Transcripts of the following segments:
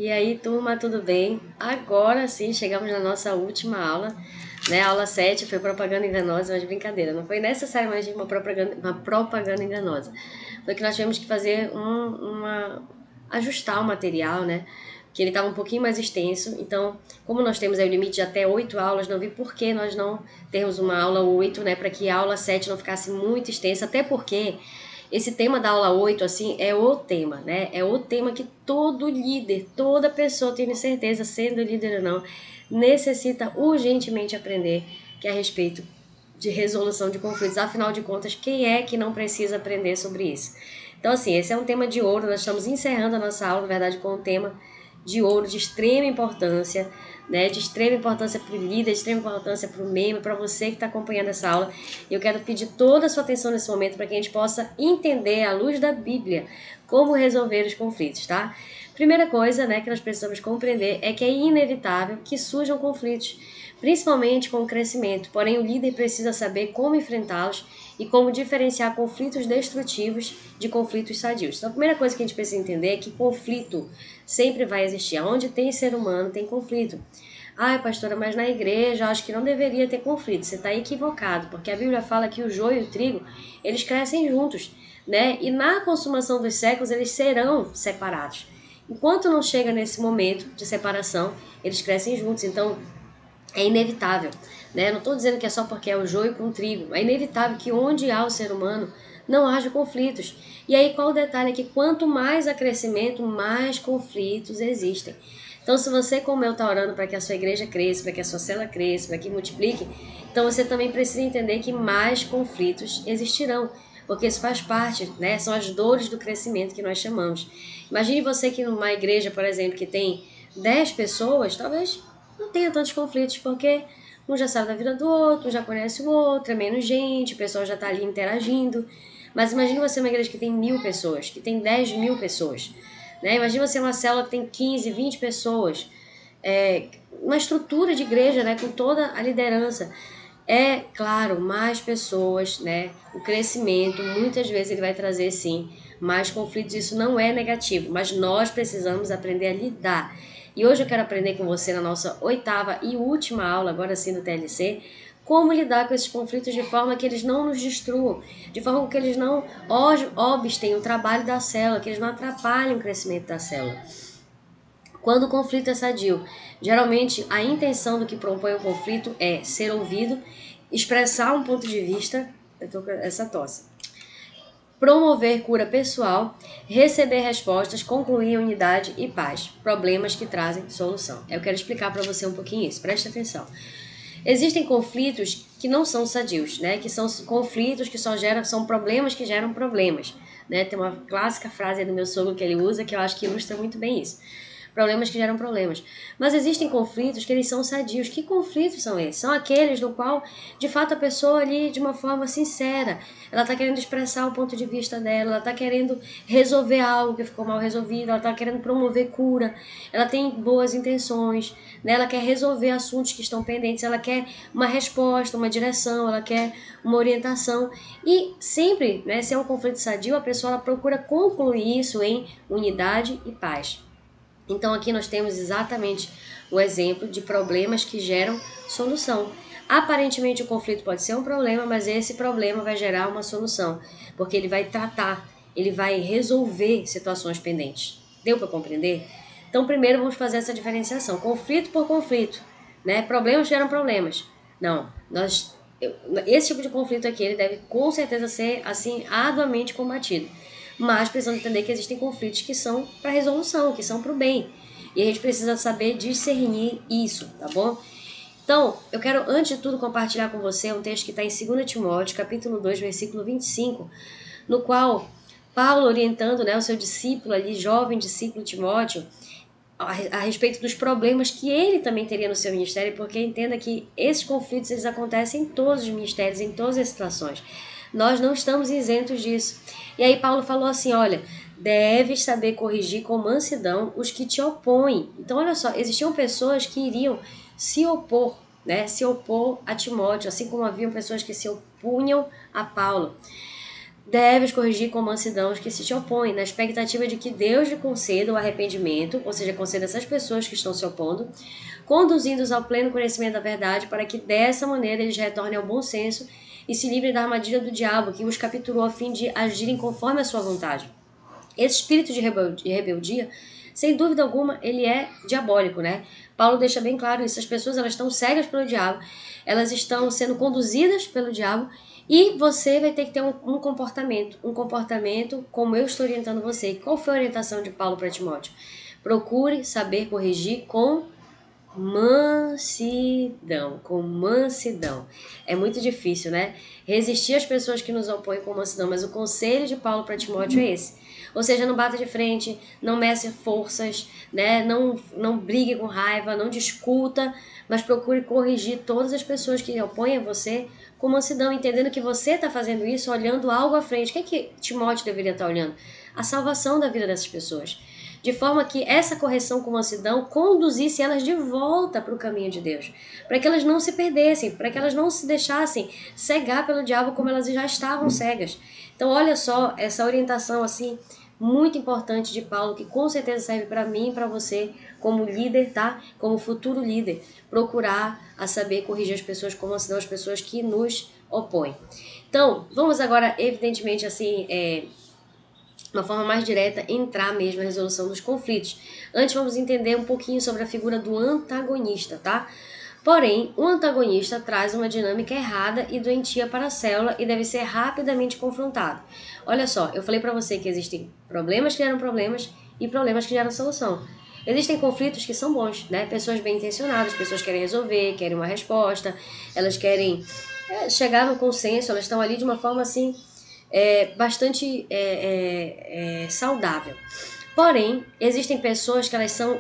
E aí, turma, tudo bem? Agora sim, chegamos na nossa última aula, né? A aula 7 foi propaganda enganosa, mas brincadeira, não foi necessariamente uma propaganda enganosa. Foi que nós tivemos que fazer ajustar o material, né? Que ele estava um pouquinho mais extenso, então, como nós temos aí o limite de até 8 aulas, não vi por que nós não termos uma aula 8, né? Para que a aula 7 não ficasse muito extensa, até porque esse tema da aula 8, assim, é o tema, né? É o tema que todo líder, toda pessoa, tenho certeza, sendo líder ou não, necessita urgentemente aprender, que é a respeito de resolução de conflitos. Afinal de contas, quem é que não precisa aprender sobre isso? Então, assim, esse é um tema de ouro. Nós estamos encerrando a nossa aula, na verdade, com um tema de ouro de extrema importância, né? De extrema importância para o líder, de extrema importância para o membro, para você que está acompanhando essa aula. Eu quero pedir toda a sua atenção nesse momento para que a gente possa entender, à luz da Bíblia, como resolver os conflitos, tá? Primeira coisa, né, que nós precisamos compreender é que é inevitável que surjam conflitos, principalmente com o crescimento. Porém, o líder precisa saber como enfrentá-los e como diferenciar conflitos destrutivos de conflitos sadios. Então, a primeira coisa que a gente precisa entender é que conflito sempre vai existir. Onde tem ser humano, tem conflito. Ai, pastora, mas na igreja acho que não deveria ter conflito. Você está equivocado, porque a Bíblia fala que o joio e o trigo, eles crescem juntos, né? E na consumação dos séculos, eles serão separados. Enquanto não chega nesse momento de separação, eles crescem juntos. Então, é inevitável, né? Não estou dizendo que é só porque é o joio com o trigo. É inevitável que onde há o ser humano não haja conflitos. E aí qual o detalhe é que quanto mais há crescimento, mais conflitos existem. Então, se você, como eu, está orando para que a sua igreja cresça, para que a sua célula cresça, para que multiplique, então você também precisa entender que mais conflitos existirão, porque isso faz parte, né? São as dores do crescimento que nós chamamos. Imagine você que numa igreja, por exemplo, que tem 10 pessoas, talvez não tenha tantos conflitos, porque um já sabe da vida do outro, um já conhece o outro, é menos gente, o pessoal já está ali interagindo. Mas imagine você uma igreja que tem 1.000 pessoas, que tem 10.000 pessoas. Né? Imagina você uma célula que tem 15, 20 pessoas. Uma estrutura de igreja, né, com toda a liderança. É claro, mais pessoas, né? O crescimento, muitas vezes ele vai trazer sim mais conflitos. Isso não é negativo, mas nós precisamos aprender a lidar. E hoje eu quero aprender com você na nossa 8ª e última aula, agora sim do TLC, como lidar com esses conflitos de forma que eles não nos destruam, de forma que eles não obstem o trabalho da célula, que eles não atrapalhem o crescimento da célula. Quando o conflito é sadio, geralmente a intenção do que propõe o conflito é ser ouvido, expressar um ponto de vista, eu tô com essa tosse, promover cura pessoal, receber respostas, concluir unidade e paz, problemas que trazem solução. Eu quero explicar para você um pouquinho isso, preste atenção. Existem conflitos que não são sadios, né? Que são conflitos que são problemas que geram problemas, né? Tem uma clássica frase do meu sogro que ele usa que eu acho que ilustra muito bem isso. Problemas que geram problemas. Mas existem conflitos que eles são sadios. Que conflitos são esses? São aqueles no qual, de fato, a pessoa ali, de uma forma sincera, ela está querendo expressar o ponto de vista dela, ela está querendo resolver algo que ficou mal resolvido, ela está querendo promover cura, ela tem boas intenções, né? Ela quer resolver assuntos que estão pendentes, ela quer uma resposta, uma direção, ela quer uma orientação. E sempre, né, se é um conflito sadio, a pessoa ela procura concluir isso em unidade e paz. Então aqui nós temos exatamente o exemplo de problemas que geram solução. Aparentemente o conflito pode ser um problema, mas esse problema vai gerar uma solução, porque ele vai tratar, ele vai resolver situações pendentes. Deu para compreender? Então primeiro vamos fazer essa diferenciação, conflito por conflito, né? Problemas geram problemas. Não, esse tipo de conflito aqui ele deve com certeza ser assim arduamente combatido. Mas precisamos entender que existem conflitos que são para resolução, que são para o bem. E a gente precisa saber discernir isso, tá bom? Então, eu quero, antes de tudo, compartilhar com você um texto que está em 2 Timóteo, capítulo 2, versículo 25, no qual Paulo, orientando, né, o seu discípulo ali, jovem discípulo Timóteo, a respeito dos problemas que ele também teria no seu ministério, porque entenda que esses conflitos eles acontecem em todos os ministérios, em todas as situações. Nós não estamos isentos disso. E aí Paulo falou assim, olha, deves saber corrigir com mansidão os que te opõem. Então, olha só, existiam pessoas que iriam se opor, né? Se opor a Timóteo, assim como haviam pessoas que se opunham a Paulo. Deves corrigir com mansidão os que se te opõem, na expectativa de que Deus lhe conceda o arrependimento, ou seja, conceda essas pessoas que estão se opondo, conduzindo-os ao pleno conhecimento da verdade, para que dessa maneira eles retornem ao bom senso e se livrem da armadilha do diabo, que os capturou a fim de agirem conforme a sua vontade. Esse espírito de rebeldia, sem dúvida alguma, ele é diabólico, né? Paulo deixa bem claro isso. As pessoas, elas estão cegas pelo diabo, elas estão sendo conduzidas pelo diabo, e você vai ter que ter um comportamento como eu estou orientando você. Qual foi a orientação de Paulo para Timóteo? Procure saber corrigir com mansidão, com mansidão. É muito difícil, né? Resistir às pessoas que nos opõem com mansidão, mas o conselho de Paulo para Timóteo é esse. Ou seja, não bata de frente, não mece forças, né? Não brigue com raiva, não discuta, mas procure corrigir todas as pessoas que opõem a você com mansidão, entendendo que você está fazendo isso olhando algo à frente. O que é que Timóteo deveria estar olhando? A salvação da vida dessas pessoas. De forma que essa correção com mansidão conduzisse elas de volta para o caminho de Deus. Para que elas não se perdessem, para que elas não se deixassem cegar pelo diabo como elas já estavam cegas. Então olha só essa orientação assim muito importante de Paulo, que com certeza serve para mim e para você como líder, tá? Como futuro líder. Procurar a saber corrigir as pessoas com mansidão, as pessoas que nos opõem. Então, vamos agora, evidentemente, assim, uma forma mais direta, entrar mesmo na resolução dos conflitos. Antes vamos entender um pouquinho sobre a figura do antagonista, tá? Porém, o antagonista traz uma dinâmica errada e doentia para a célula e deve ser rapidamente confrontado. Olha só, eu falei para você que existem problemas que geram problemas e problemas que geram solução. Existem conflitos que são bons, né? Pessoas bem intencionadas, pessoas querem resolver, querem uma resposta, elas querem chegar no consenso, elas estão ali de uma forma assim bastante saudável. Porém, existem pessoas que elas são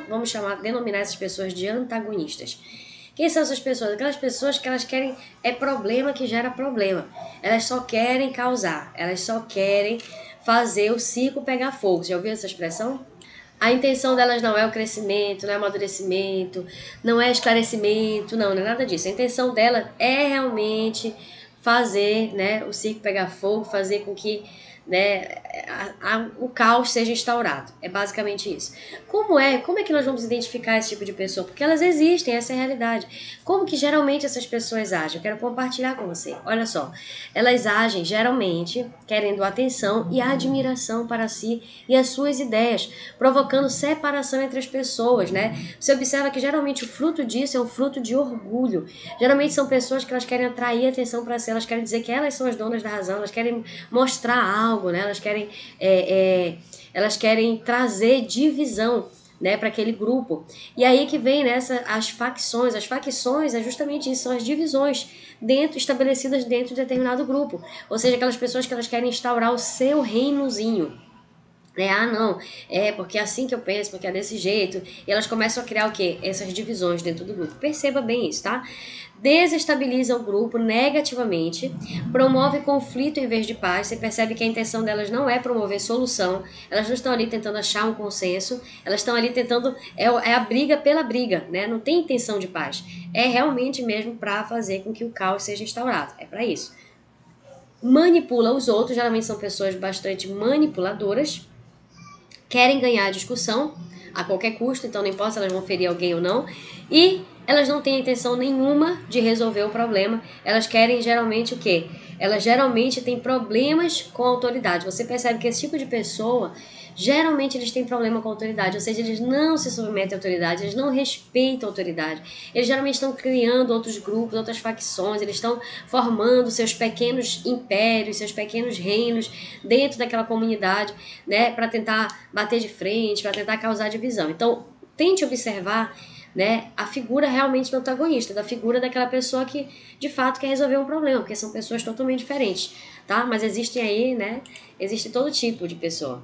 vamos denominar essas pessoas de antagonistas. Quem são essas pessoas? Aquelas pessoas que elas querem problema que gera problema. Elas só querem causar, elas só querem fazer o circo pegar fogo. Já ouviu essa expressão? A intenção delas não é o crescimento, não é o amadurecimento, não é esclarecimento, não é nada disso. A intenção dela é realmente fazer, né, o circo pegar fogo, fazer com que, né, o caos seja instaurado. É basicamente isso. Como é que nós vamos identificar esse tipo de pessoa? Porque elas existem, essa é a realidade. Como que geralmente essas pessoas agem? Eu quero compartilhar com você. Olha só, elas agem geralmente querendo atenção e admiração para si e as suas ideias, provocando separação entre as pessoas, né? Você observa que geralmente o fruto disso é um fruto de orgulho. Geralmente são pessoas que elas querem atrair atenção para si, elas querem dizer que elas são as donas da razão, elas querem mostrar algo, né? Elas querem trazer divisão, né, para aquele grupo. E aí que vem as facções. As facções é justamente isso, são as divisões estabelecidas dentro de determinado grupo. Ou seja, aquelas pessoas que elas querem instaurar o seu reinozinho. Não, porque é assim que eu penso, porque é desse jeito. E elas começam a criar o quê? Essas divisões dentro do grupo. Perceba bem isso, tá? Desestabiliza o grupo negativamente, promove conflito em vez de paz. Você percebe que a intenção delas não é promover solução, elas não estão ali tentando achar um consenso, elas estão ali tentando, é a briga pela briga, né? Não tem intenção de paz, é realmente mesmo para fazer com que o caos seja instaurado, é para isso. Manipula os outros, geralmente são pessoas bastante manipuladoras, querem ganhar a discussão a qualquer custo, então não importa se elas vão ferir alguém ou não, e elas não têm intenção nenhuma de resolver o problema, elas querem geralmente o quê? Elas geralmente têm problemas com a autoridade. Você percebe que esse tipo de pessoa, geralmente eles têm problema com a autoridade, ou seja, eles não se submetem à autoridade, eles não respeitam a autoridade. Eles geralmente estão criando outros grupos, outras facções, eles estão formando seus pequenos impérios, seus pequenos reinos dentro daquela comunidade, né, para tentar bater de frente, para tentar causar divisão. Então, tente observar, né, a figura realmente do antagonista, da figura daquela pessoa que de fato quer resolver um problema, porque são pessoas totalmente diferentes, tá? Mas existem aí, né, existe todo tipo de pessoa.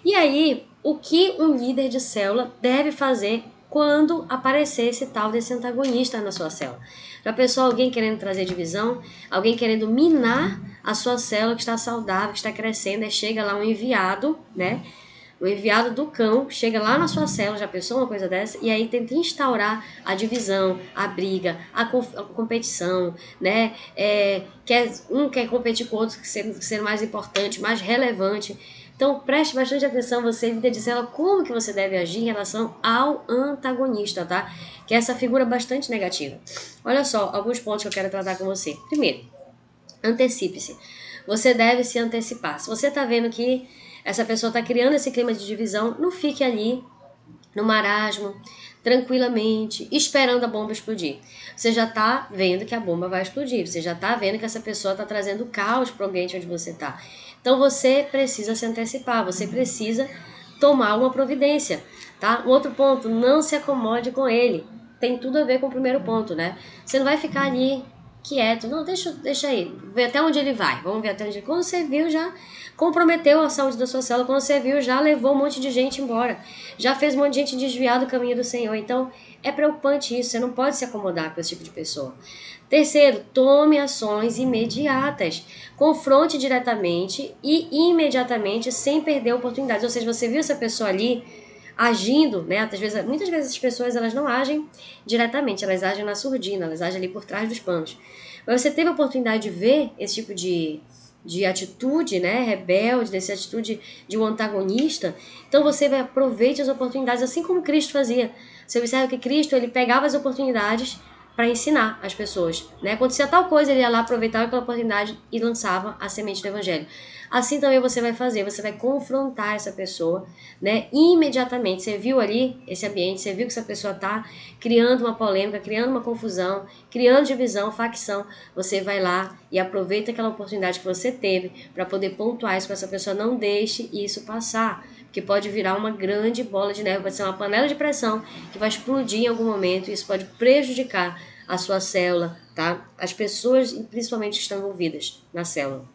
E aí, o que um líder de célula deve fazer quando aparecer esse tal desse antagonista na sua célula? Já pensou alguém querendo trazer divisão? Alguém querendo minar a sua célula que está saudável, que está crescendo, aí chega lá um enviado, né, O enviado do cão chega lá na sua célula, já pensou uma coisa dessa? E aí tenta instaurar a divisão, a briga, a competição, né? Um quer competir com o outro, ser mais importante, mais relevante. Então preste bastante atenção, você evidenciar como que você deve agir em relação ao antagonista, tá? Que é essa figura bastante negativa. Olha só, alguns pontos que eu quero tratar com você. Primeiro, antecipe-se. Você deve se antecipar. Se você está vendo que essa pessoa está criando esse clima de divisão, não fique ali no marasmo, tranquilamente, esperando a bomba explodir. Você já está vendo que a bomba vai explodir. Você já está vendo que essa pessoa está trazendo caos para o ambiente onde você está. Então você precisa se antecipar. Você precisa tomar uma providência, tá? Um outro ponto, não se acomode com ele. Tem tudo a ver com o primeiro ponto, né? Você não vai ficar ali quieto, não, deixa aí, ver até onde ele vai, vamos ver até onde ele... Quando você viu, já comprometeu a saúde da sua célula, quando você viu, já levou um monte de gente embora, já fez um monte de gente desviar do caminho do Senhor. Então, é preocupante isso, você não pode se acomodar com esse tipo de pessoa. Terceiro, tome ações imediatas, confronte diretamente e imediatamente, sem perder oportunidades. Ou seja, você viu essa pessoa ali agindo, né? Muitas vezes as pessoas elas não agem diretamente, elas agem na surdina, elas agem ali por trás dos panos. Mas você teve a oportunidade de ver esse tipo de atitude, né, rebelde, dessa atitude de um antagonista, então você aproveite as oportunidades, assim como Cristo fazia. Você observa que Cristo, ele pegava as oportunidades para ensinar as pessoas, né? Acontecia tal coisa, ele ia lá, aproveitava aquela oportunidade e lançava a semente do evangelho. Assim também você vai fazer, você vai confrontar essa pessoa, né? Imediatamente. Você viu ali esse ambiente, você viu que essa pessoa está criando uma polêmica, criando uma confusão, criando divisão, facção. Você vai lá e aproveita aquela oportunidade que você teve para poder pontuar isso com essa pessoa. Não deixe isso passar, porque pode virar uma grande bola de neve, pode ser uma panela de pressão que vai explodir em algum momento e isso pode prejudicar a sua célula, tá? As pessoas, principalmente, que estão envolvidas na célula.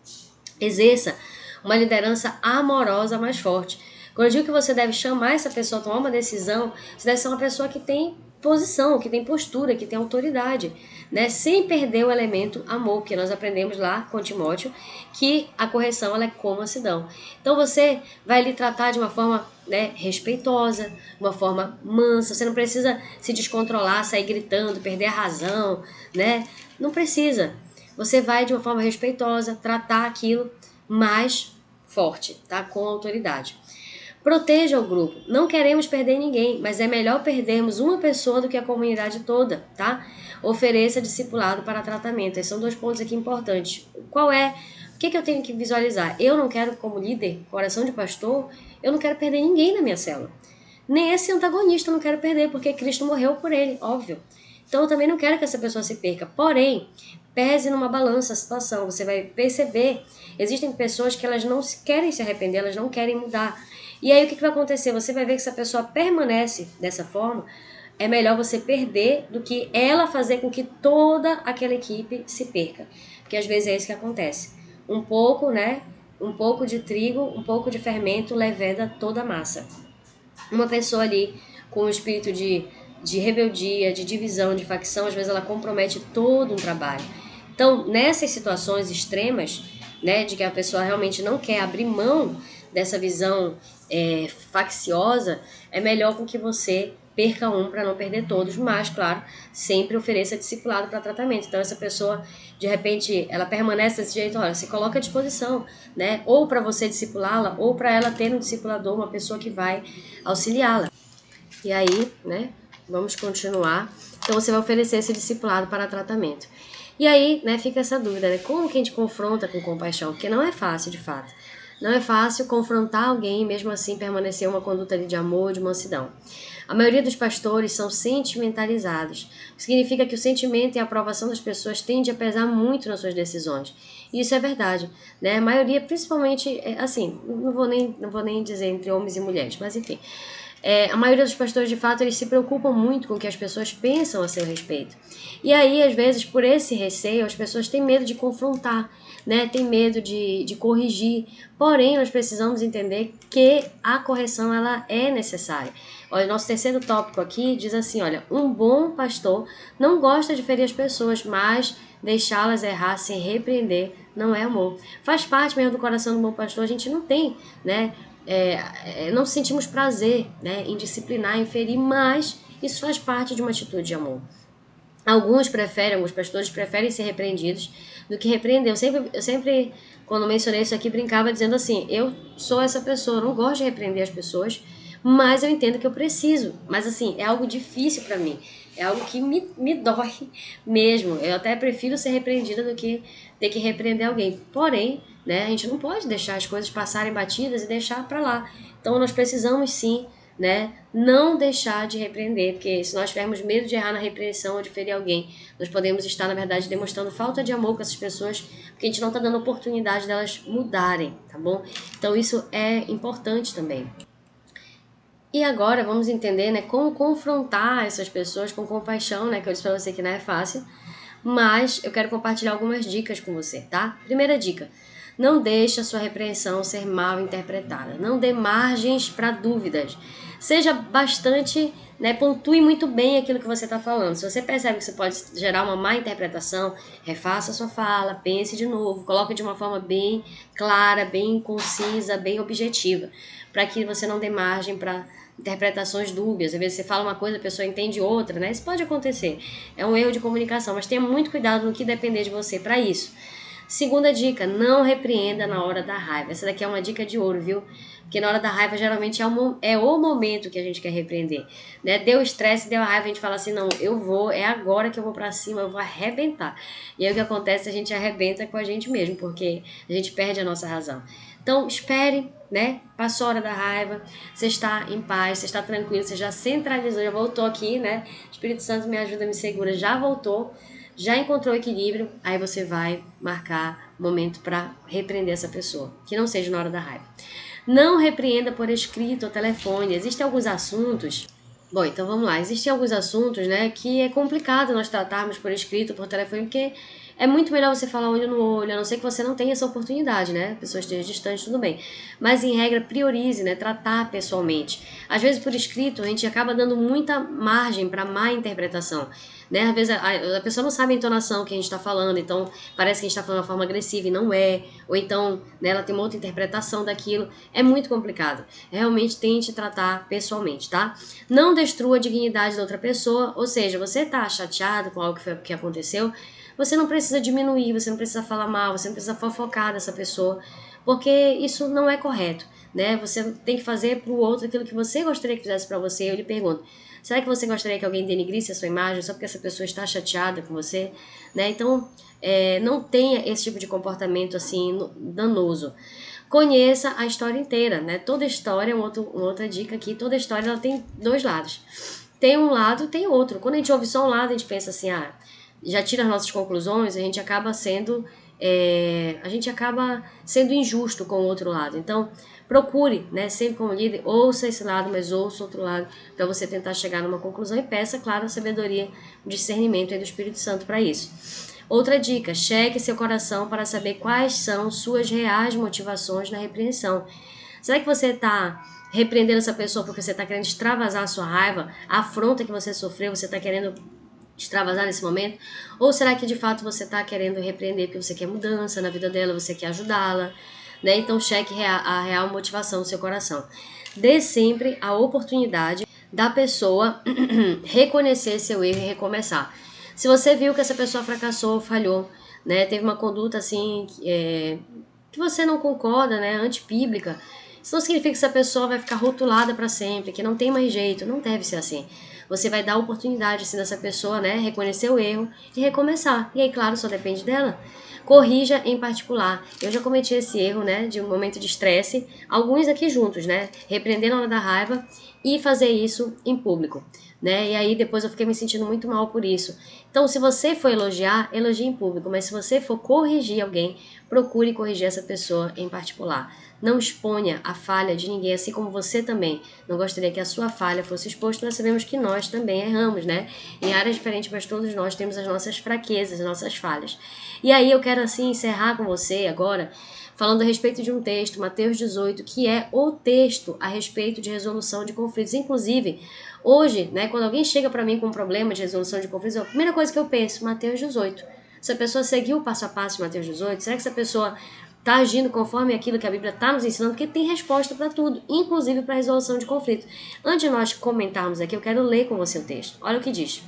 Exerça uma liderança amorosa mais forte. Quando eu digo que você deve chamar essa pessoa a tomar uma decisão, você deve ser uma pessoa que tem posição, que tem postura, que tem autoridade, né? Sem perder o elemento amor, porque nós aprendemos lá com Timóteo que a correção ela é como mansidão. Então você vai lhe tratar de uma forma, né, respeitosa, uma forma mansa. Você não precisa se descontrolar, sair gritando, perder a razão, né? Não precisa. Você vai de uma forma respeitosa tratar aquilo mais forte, tá? Com autoridade. Proteja o grupo. Não queremos perder ninguém, mas é melhor perdermos uma pessoa do que a comunidade toda, tá? Ofereça discipulado para tratamento. Esses são 2 pontos aqui importantes. Qual é? O que eu tenho que visualizar? Eu não quero, como líder, coração de pastor, eu não quero perder ninguém na minha célula. Nem esse antagonista eu não quero perder, porque Cristo morreu por ele, óbvio. Então eu também não quero que essa pessoa se perca. Porém, pese numa balança a situação. Você vai perceber, existem pessoas que elas não querem se arrepender, elas não querem mudar. E aí o que vai acontecer? Você vai ver que se a pessoa permanece dessa forma, é melhor você perder do que ela fazer com que toda aquela equipe se perca. Porque às vezes é isso que acontece. Um pouco, né? Um pouco de trigo, um pouco de fermento leveda toda a massa. Uma pessoa ali com um espírito de rebeldia, de divisão, de facção, às vezes ela compromete todo um trabalho. Então, nessas situações extremas, né, de que a pessoa realmente não quer abrir mão dessa visão facciosa, é melhor com que você perca um para não perder todos, mas, claro, sempre ofereça discipulado para tratamento. Então, essa pessoa, de repente, ela permanece desse jeito, olha, se coloca à disposição, né, ou para você discipulá-la, ou para ela ter um discipulador, uma pessoa que vai auxiliá-la. E aí, né, vamos continuar. Então, você vai oferecer esse discipulado para tratamento. E aí, né, fica essa dúvida, né, como que a gente confronta com compaixão? Porque não é fácil, de fato. Não é fácil confrontar alguém e mesmo assim permanecer uma conduta de amor, de mansidão. A maioria dos pastores são sentimentalizados, o que significa que o sentimento e a aprovação das pessoas tende a pesar muito nas suas decisões. E isso é verdade, né? A maioria, principalmente, assim, não vou nem dizer entre homens e mulheres, mas enfim. A maioria dos pastores, de fato, eles se preocupam muito com o que as pessoas pensam a seu respeito. E aí, às vezes, por esse receio, as pessoas têm medo de confrontar, né? Têm medo de corrigir. Porém, nós precisamos entender que a correção ela é necessária. Olha, o nosso terceiro tópico aqui diz assim, olha, um bom pastor não gosta de ferir as pessoas, mas deixá-las errar sem repreender não é amor. Faz parte mesmo do coração do bom pastor, a gente não tem, né? não sentimos prazer, né, em disciplinar, em ferir, mas isso faz parte de uma atitude de amor. Alguns pastores preferem ser repreendidos do que repreender. Eu sempre, quando mencionei isso aqui, brincava dizendo assim, eu sou essa pessoa, eu não gosto de repreender as pessoas, mas eu entendo que eu preciso. Mas assim, é algo difícil para mim, é algo que me dói mesmo. Eu até prefiro ser repreendida do que ter que repreender alguém. Porém, né, a gente não pode deixar as coisas passarem batidas e deixar para lá. Então nós precisamos sim, né, não deixar de repreender, porque se nós tivermos medo de errar na repreensão ou de ferir alguém, nós podemos estar, na verdade, demonstrando falta de amor com essas pessoas, porque a gente não está dando oportunidade delas mudarem, tá bom? Então isso é importante também. E agora vamos entender, né, como confrontar essas pessoas com compaixão, né, que eu disse pra você que não é fácil, mas eu quero compartilhar algumas dicas com você, tá? Primeira dica, não deixe a sua repreensão ser mal interpretada, não dê margens para dúvidas, seja bastante, né, pontue muito bem aquilo que você está falando. Se você percebe que você pode gerar uma má interpretação, refaça a sua fala, pense de novo, coloque de uma forma bem clara, bem concisa, bem objetiva, para que você não dê margem para interpretações dúbias. Às vezes você fala uma coisa, a pessoa entende outra, né? Isso pode acontecer. É um erro de comunicação, mas tenha muito cuidado no que depender de você para isso. Segunda dica, não repreenda na hora da raiva. Essa daqui é uma dica de ouro, viu? Porque na hora da raiva geralmente é o momento que a gente quer repreender, né? Deu estresse, deu a raiva, a gente fala assim, não, é agora que eu vou pra cima, eu vou arrebentar. E aí o que acontece, a gente arrebenta com a gente mesmo, porque a gente perde a nossa razão. Então espere, né? Passou a hora da raiva, você está em paz, você está tranquilo, você já centralizou, já voltou aqui, né? Espírito Santo me ajuda, me segura, já voltou. Já encontrou o equilíbrio, aí você vai marcar momento para repreender essa pessoa, que não seja na hora da raiva. Não repreenda por escrito ou telefone. Existem alguns assuntos. Bom, então vamos lá. Existem alguns assuntos, né, que é complicado nós tratarmos por escrito, por telefone, porque é muito melhor você falar olho no olho, a não ser que você não tenha essa oportunidade, né? A pessoa esteja distante, tudo bem. Mas, em regra, priorize, né? Tratar pessoalmente. Às vezes, por escrito, a gente acaba dando muita margem para má interpretação, né? Às vezes, a pessoa não sabe a entonação que a gente está falando, então parece que a gente está falando de uma forma agressiva e não é. Ou então, né, ela tem uma outra interpretação daquilo. É muito complicado. Realmente, tente tratar pessoalmente, tá? Não destrua a dignidade da outra pessoa, ou seja, você tá chateado com algo que aconteceu, você não precisa diminuir, você não precisa falar mal, você não precisa fofocar dessa pessoa, porque isso não é correto, né? Você tem que fazer pro outro aquilo que você gostaria que fizesse para você. Eu lhe pergunto, será que você gostaria que alguém denigrisse a sua imagem só porque essa pessoa está chateada com você, né? Então, não tenha esse tipo de comportamento assim danoso. Conheça a história inteira, né? Toda história, uma outra dica aqui, toda história ela tem dois lados. Tem um lado, tem outro. Quando a gente ouve só um lado, a gente pensa assim, já tira as nossas conclusões, a gente acaba sendo injusto com o outro lado. Então, procure, né, sempre como líder, ouça esse lado, mas ouça o outro lado, para você tentar chegar numa conclusão e peça, claro, a sabedoria, o discernimento aí do Espírito Santo para isso. Outra dica, cheque seu coração para saber quais são suas reais motivações na repreensão. Será que você está repreendendo essa pessoa porque você está querendo extravasar a sua raiva, a afronta que você sofreu, você está querendo extravasar nesse momento? Ou será que de fato você está querendo repreender porque você quer mudança na vida dela, você quer ajudá-la, né? Então cheque a real motivação do seu coração. Dê sempre a oportunidade da pessoa reconhecer seu erro e recomeçar. Se você viu que essa pessoa fracassou, falhou, né, teve uma conduta assim que você não concorda, né, antibíblica, isso não significa que essa pessoa vai ficar rotulada para sempre, que não tem mais jeito, não deve ser assim. Você vai dar a oportunidade assim, dessa pessoa, né, reconhecer o erro e recomeçar. E aí, claro, só depende dela. Corrija em particular. Eu já cometi esse erro, né, de um momento de estresse, alguns aqui juntos, né, repreender na hora da raiva e fazer isso em público, né, e aí depois eu fiquei me sentindo muito mal por isso. Então, se você for elogiar, elogie em público, mas se você for corrigir alguém, procure corrigir essa pessoa em particular. Não exponha a falha de ninguém, assim como você também não gostaria que a sua falha fosse exposta. Nós sabemos que nós também erramos, né? Em áreas diferentes, mas todos nós temos as nossas fraquezas, as nossas falhas. E aí eu quero assim encerrar com você agora, falando a respeito de um texto, Mateus 18, que é o texto a respeito de resolução de conflitos. Inclusive, hoje, né, quando alguém chega para mim com um problema de resolução de conflitos, a primeira coisa que eu penso, Mateus 18. Se a pessoa seguiu o passo a passo de Mateus 18, será que essa pessoa está agindo conforme aquilo que a Bíblia está nos ensinando, porque tem resposta para tudo, inclusive para a resolução de conflito. Antes de nós comentarmos aqui, eu quero ler com você o texto. Olha o que diz.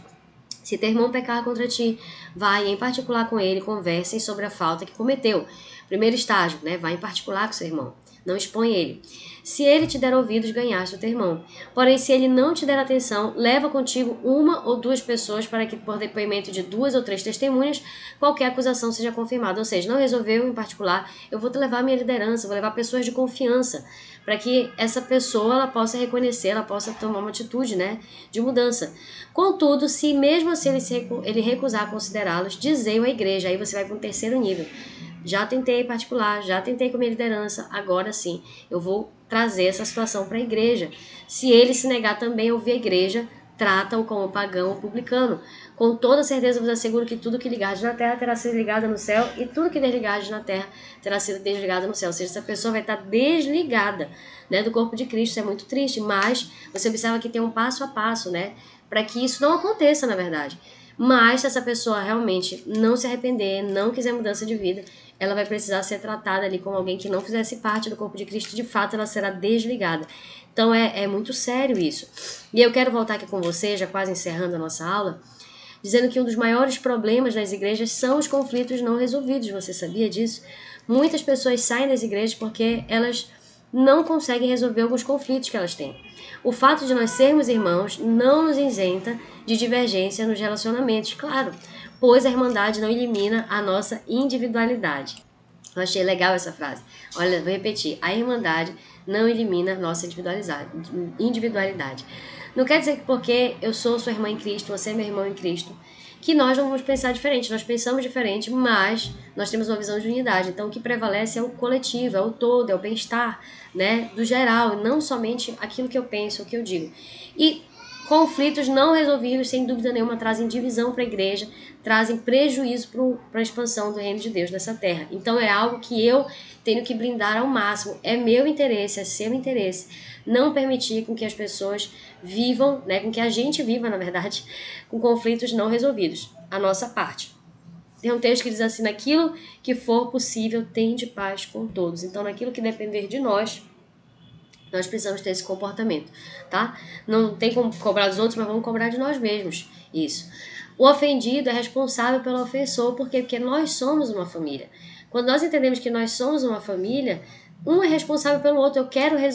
Se teu irmão pecar contra ti, vai em particular com ele, conversem sobre a falta que cometeu. Primeiro estágio, né? Vai em particular com seu irmão. Não expõe ele. Se ele te der ouvidos, ganhaste o teu irmão. Porém, se ele não te der atenção, leva contigo uma ou duas pessoas para que, por depoimento de 2 ou 3 testemunhas, qualquer acusação seja confirmada. Ou seja, não resolveu em particular, eu vou te levar a minha liderança, vou levar pessoas de confiança, para que essa pessoa ela possa reconhecer, ela possa tomar uma atitude, né, de mudança. Contudo, se mesmo assim ele recusar considerá-los, dizei-o à igreja. Aí você vai para um terceiro nível. Já tentei em particular, já tentei com minha liderança, agora sim, eu vou trazer essa situação para a igreja. Se ele se negar também a ouvir a igreja, trata-o como pagão ou publicano. Com toda certeza vos asseguro que tudo que ligardes na terra terá sido ligado no céu, e tudo que desligardes na terra terá sido desligado no céu. Ou seja, essa pessoa vai estar desligada, né, do corpo de Cristo. Isso é muito triste, mas você observa que tem um passo a passo, né, para que isso não aconteça, na verdade. Mas se essa pessoa realmente não se arrepender, não quiser mudança de vida, ela vai precisar ser tratada ali como alguém que não fizesse parte do corpo de Cristo. De fato, ela será desligada. Então, é muito sério isso. E eu quero voltar aqui com você, já quase encerrando a nossa aula, dizendo que um dos maiores problemas das igrejas são os conflitos não resolvidos. Você sabia disso? Muitas pessoas saem das igrejas porque elas não conseguem resolver alguns conflitos que elas têm. O fato de nós sermos irmãos não nos isenta de divergência nos relacionamentos, claro, pois a irmandade não elimina a nossa individualidade. Eu achei legal essa frase. Olha, vou repetir. A irmandade não elimina a nossa individualidade. Não quer dizer que porque eu sou sua irmã em Cristo, você é meu irmão em Cristo, que nós não vamos pensar diferente. Nós pensamos diferente, mas nós temos uma visão de unidade. Então, o que prevalece é o coletivo, é o todo, é o bem-estar, né, do geral, não somente aquilo que eu penso, o que eu digo. E conflitos não resolvidos, sem dúvida nenhuma, trazem divisão para a igreja, trazem prejuízo para a expansão do reino de Deus nessa terra. Então, é algo que eu tenho que blindar ao máximo. É meu interesse, é seu interesse, não permitir com que as pessoas vivam, né, com que a gente viva, na verdade, com conflitos não resolvidos. A nossa parte. Tem um texto que diz assim: naquilo que for possível, tende paz com todos. Então, naquilo que depender de nós precisamos ter esse comportamento, tá? Não tem como cobrar dos outros, mas vamos cobrar de nós mesmos. Isso. O ofendido é responsável pelo ofensor. Por quê? Porque nós somos uma família. Quando nós entendemos que nós somos uma família, um é responsável pelo outro.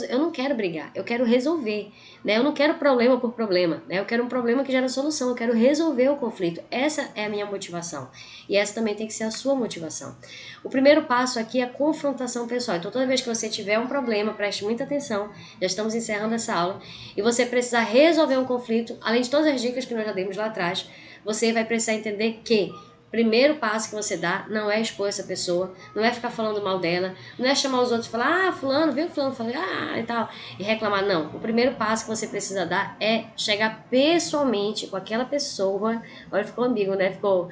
Eu não quero brigar, eu quero resolver, né? Eu não quero problema por problema, né? Eu quero um problema que gera solução, eu quero resolver o conflito. Essa é a minha motivação, e essa também tem que ser a sua motivação. O primeiro passo aqui é a confrontação pessoal. Então, toda vez que você tiver um problema, preste muita atenção, já estamos encerrando essa aula, e você precisar resolver um conflito, além de todas as dicas que nós já demos lá atrás, você vai precisar entender que primeiro passo que você dá não é expor essa pessoa, não é ficar falando mal dela, não é chamar os outros e falar: ah, fulano, viu fulano, falei, e tal, e reclamar. Não, o primeiro passo que você precisa dar é chegar pessoalmente com aquela pessoa. Olha, ficou ambíguo, né? Ficou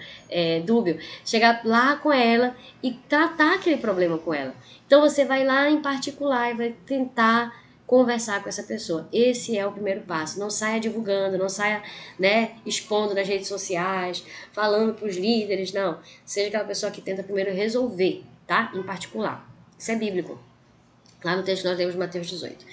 dúbio. Chegar lá com ela e tratar aquele problema com ela. Então você vai lá em particular e vai tentar conversar com essa pessoa. Esse é o primeiro passo. Não saia divulgando, não saia, né, expondo nas redes sociais, falando para os líderes, não. Seja aquela pessoa que tenta primeiro resolver, tá? Em particular. Isso é bíblico. Lá no texto nós lemos Mateus 18.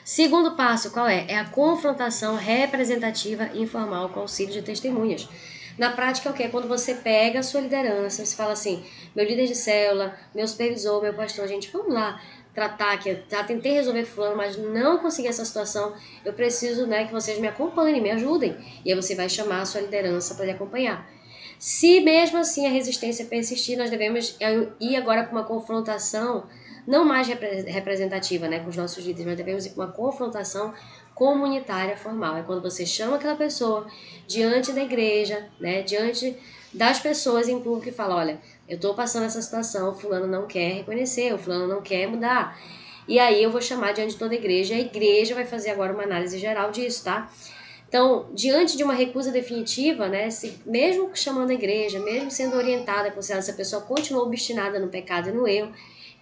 Segundo passo, qual é? É a confrontação representativa e informal com auxílio de testemunhas. Na prática, é o quê? Quando você pega a sua liderança, você fala assim: meu líder de célula, meu supervisor, meu pastor, gente, vamos lá tratar que eu já tentei resolver fulano, mas não consegui essa situação, eu preciso, né, que vocês me acompanhem, me ajudem. E aí você vai chamar a sua liderança para lhe acompanhar. Se mesmo assim a resistência persistir, nós devemos ir agora para uma confrontação não mais representativa, né, com os nossos líderes, mas devemos ir para uma confrontação comunitária formal. É quando você chama aquela pessoa diante da igreja, né, diante das pessoas em público e fala: olha, eu estou passando essa situação, o fulano não quer reconhecer, o fulano não quer mudar. E aí eu vou chamar diante de toda a igreja vai fazer agora uma análise geral disso, tá? Então, diante de uma recusa definitiva, né, mesmo chamando a igreja, mesmo sendo orientada, considerando se a pessoa continua obstinada no pecado e no erro,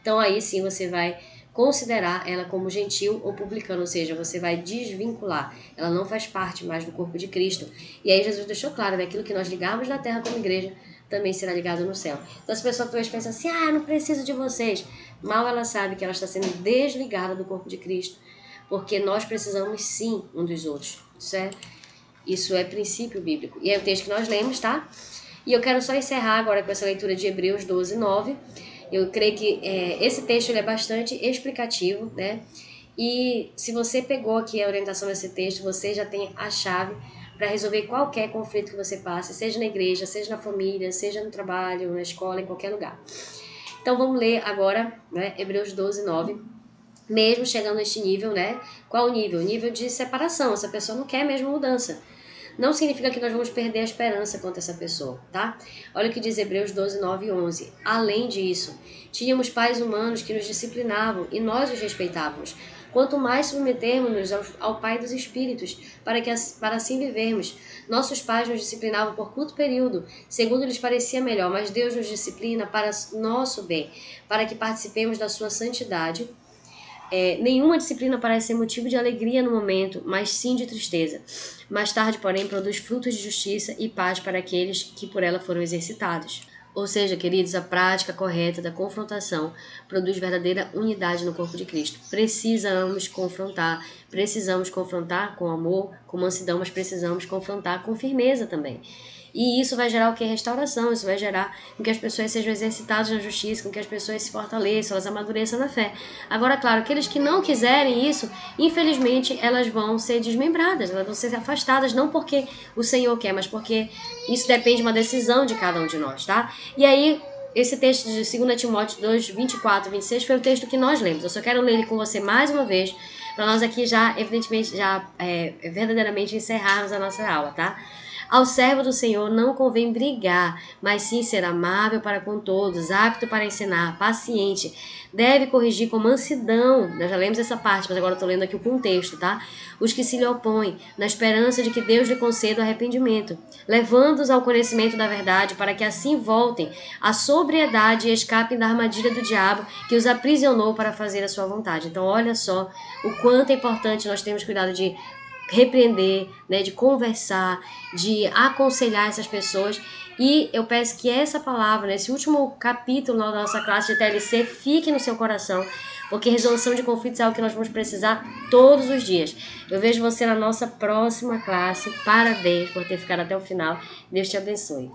então aí sim você vai considerar ela como gentil ou publicano, ou seja, você vai desvincular. Ela não faz parte mais do corpo de Cristo. E aí Jesus deixou claro, né, aquilo que nós ligarmos na terra como igreja também será ligado no céu. Então as pessoas talvez pensam assim: ah, eu não preciso de vocês. mal ela sabe que ela está sendo desligada do corpo de Cristo, porque nós precisamos sim um dos outros. Isso é princípio bíblico. E é o texto que nós lemos, tá? E eu quero só encerrar agora com essa leitura de Hebreus 12, 9. Eu creio que esse texto ele é bastante explicativo, né? E se você pegou aqui a orientação desse texto, você já tem a chave para resolver qualquer conflito que você passe, seja na igreja, seja na família, seja no trabalho, na escola, em qualquer lugar. Então vamos ler agora, né, Hebreus 12, 9. Mesmo chegando neste nível, né? Qual o nível? O nível de separação. Essa pessoa não quer mesmo mudança. Não significa que nós vamos perder a esperança contra essa pessoa, tá? Olha o que diz Hebreus 12, 9 e 11. Além disso, tínhamos pais humanos que nos disciplinavam e nós os respeitávamos. Quanto mais submetermos-nos ao Pai dos Espíritos, para assim vivermos. Nossos pais nos disciplinavam por curto período, segundo lhes parecia melhor, mas Deus nos disciplina para nosso bem, para que participemos da sua santidade. Nenhuma disciplina parece ser motivo de alegria no momento, mas sim de tristeza. Mais tarde, porém, produz frutos de justiça e paz para aqueles que por ela foram exercitados. Ou seja, queridos, a prática correta da confrontação produz verdadeira unidade no corpo de Cristo. Precisamos confrontar com amor, com mansidão, mas precisamos confrontar com firmeza também. E isso vai gerar o que? Restauração. Isso vai gerar com que as pessoas sejam exercitadas na justiça, com que as pessoas se fortaleçam, elas amadureçam na fé. Agora, claro, aqueles que não quiserem isso, infelizmente, elas vão ser desmembradas, elas vão ser afastadas, não porque o Senhor quer, mas porque isso depende de uma decisão de cada um de nós, tá? E aí, esse texto de 2 Timóteo 2, 24 e 26 foi o texto que nós lemos. Eu só quero ler ele com você mais uma vez, para nós aqui já, evidentemente, verdadeiramente encerrarmos a nossa aula, tá? Ao servo do Senhor não convém brigar, mas sim ser amável para com todos, apto para ensinar, paciente. Deve corrigir com mansidão. Nós já lemos essa parte, mas agora eu estou lendo aqui o contexto, tá? Os que se lhe opõem, na esperança de que Deus lhe conceda o arrependimento, levando-os ao conhecimento da verdade, para que assim voltem à sobriedade e escapem da armadilha do diabo que os aprisionou para fazer a sua vontade. Então, olha só o quanto é importante nós termos cuidado de repreender, né, de conversar, de aconselhar essas pessoas. E eu peço que essa palavra, nesse último capítulo da nossa classe de TLC, fique no seu coração, porque resolução de conflitos é algo que nós vamos precisar todos os dias. Eu vejo você na nossa próxima classe. Parabéns por ter ficado até o final. Deus te abençoe.